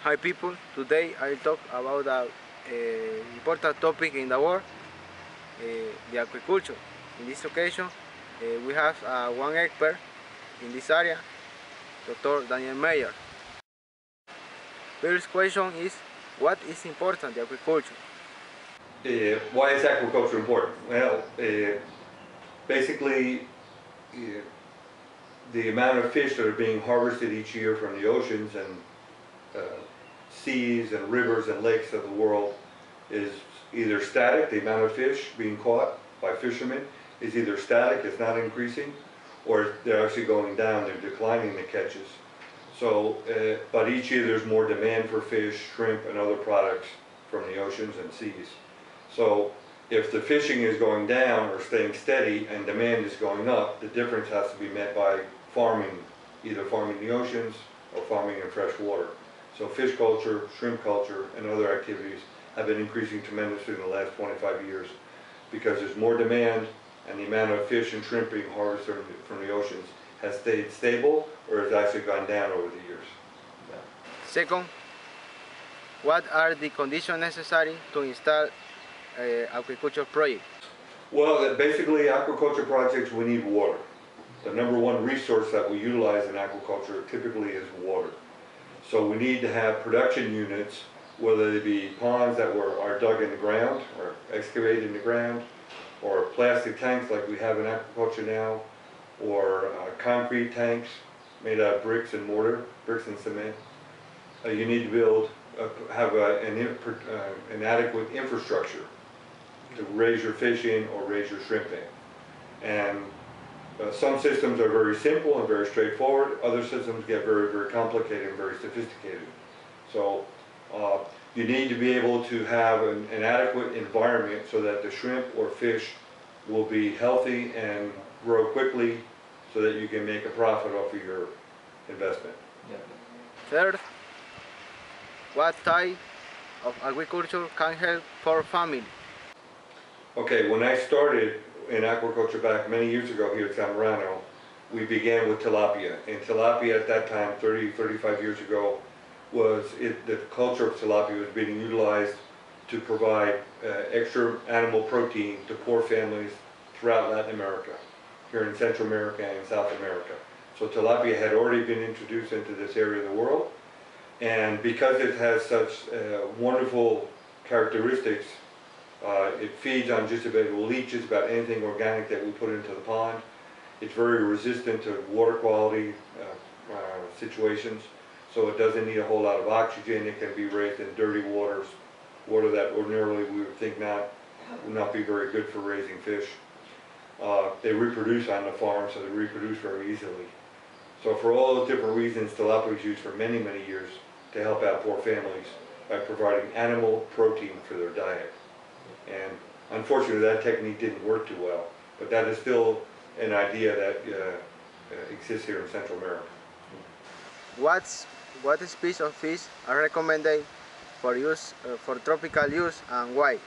Hi people, today I'll talk about an important topic in the world, the agriculture. In this occasion, we have one expert in this area, Dr. Daniel Meyer. First question is, what is important in agriculture? Why is aquaculture important? Well, basically, the amount of fish that are being harvested each year from the oceans and seas and rivers and lakes of the world is either static. The amount of fish being caught by fishermen is either static, it's not increasing, or they're actually going down, they're declining the catches. So, but each year there's more demand for fish, shrimp, and other products from the oceans and seas. So if the fishing is going down or staying steady and demand is going up, the difference has to be met by farming, either farming the oceans or farming in fresh water. So fish culture, shrimp culture, and other activities have been increasing tremendously in the last 25 years because there's more demand and the amount of fish and shrimp being harvested from the oceans has stayed stable or has actually gone down over the years. Yeah. Second, what are the conditions necessary to install an agriculture project? Well, basically aquaculture projects, we need water. The number one resource that we utilize in aquaculture typically is water. So we need to have production units, whether they be ponds that are dug in the ground or excavated in the ground, or plastic tanks like we have in aquaculture now, or concrete tanks made out of bricks and mortar, bricks and cement. You need to have an adequate infrastructure to raise your fish in or raise your shrimp in. And some systems are very simple and very straightforward. Other systems get very, very complicated and very sophisticated. So you need to be able to have an adequate environment so that the shrimp or fish will be healthy and grow quickly so that you can make a profit off of your investment. Yeah. Third, what type of agriculture can help for family? Okay, when I started in aquaculture back many years ago here at Zamorano, we began with tilapia. And tilapia at that time, 35 years ago, the culture of tilapia was being utilized to provide extra animal protein to poor families throughout Latin America, here in Central America and South America. So tilapia had already been introduced into this area of the world, and because it has such wonderful characteristics, it feeds on just about, it will eat just about anything organic that we put into the pond. It's very resistant to water quality situations, so it doesn't need a whole lot of oxygen. It can be raised in dirty waters, water that ordinarily we would think would not be very good for raising fish. They reproduce on the farm, so they reproduce very easily. So for all those different reasons, tilapia is used for many, many years to help out poor families by providing animal protein for their diet. And unfortunately that technique didn't work too well, but that is still an idea that exists here in Central America. What species of fish are recommended for use for tropical use and why?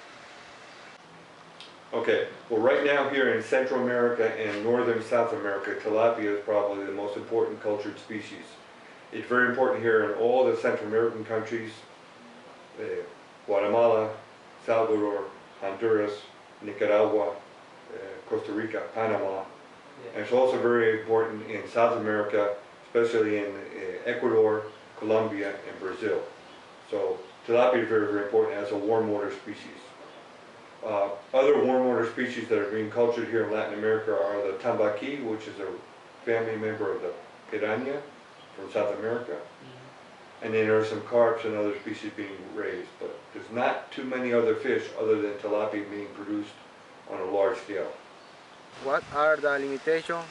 Okay, well right now here in Central America and Northern South America, tilapia is probably the most important cultured species. It's very important here in all the Central American countries, Guatemala, Salvador, Honduras, Nicaragua, Costa Rica, Panama. And it's also very important in South America, especially in Ecuador, Colombia, and Brazil. So tilapia is very, very important as a warm water species. Other warm water species that are being cultured here in Latin America are the tambaqui, which is a family member of the piranha from South America. And then there are some carps and other species being raised, but there's not too many other fish other than tilapia being produced on a large scale. What are the limitations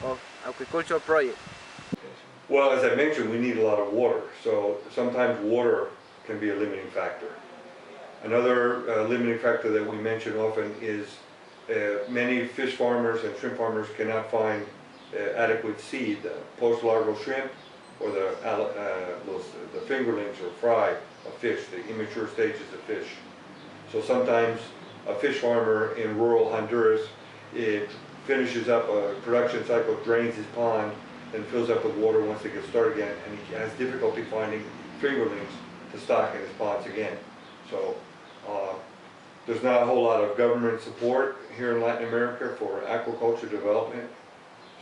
of agricultural projects? Well, as I mentioned, we need a lot of water, so sometimes water can be a limiting factor. Another limiting factor that we mention often is many fish farmers and shrimp farmers cannot find adequate seed, post-larval shrimp, or the fingerlings or fry of fish, the immature stages of fish. So sometimes a fish farmer in rural Honduras, it finishes up a production cycle, drains his pond, and fills up with water once it gets started again, and he has difficulty finding fingerlings to stock in his ponds again. So there's not a whole lot of government support here in Latin America for aquaculture development.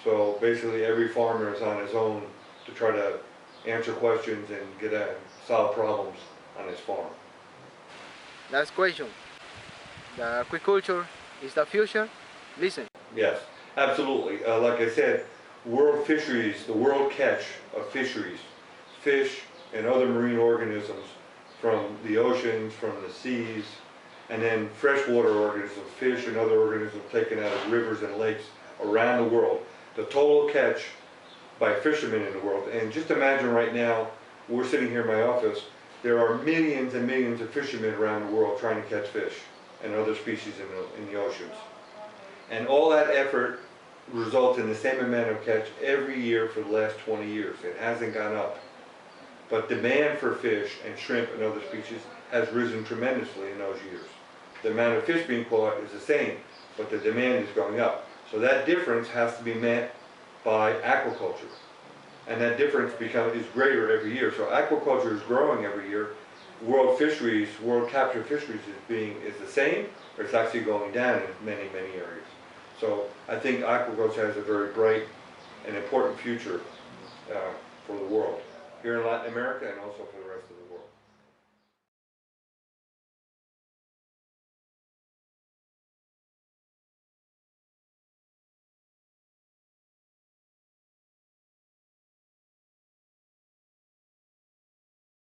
So basically every farmer is on his own to try to answer questions and solve problems on his farm. Last question. The aquaculture is the future? Listen. Yes, absolutely. Like I said, world fisheries, the world catch of fisheries, fish and other marine organisms from the oceans, from the seas, and then freshwater organisms, fish and other organisms taken out of rivers and lakes around the world. The total catch by fishermen in the world. And just imagine right now, we're sitting here in my office, there are millions and millions of fishermen around the world trying to catch fish and other species in the oceans. And all that effort results in the same amount of catch every year for the last 20 years. It hasn't gone up. But demand for fish and shrimp and other species has risen tremendously in those years. The amount of fish being caught is the same, but the demand is going up. So that difference has to be met by aquaculture. And that difference is greater every year. So aquaculture is growing every year. World fisheries, world capture fisheries is the same, or it's actually going down in many, many areas. So I think aquaculture has a very bright and important future for the world, here in Latin America and also for the rest of the world.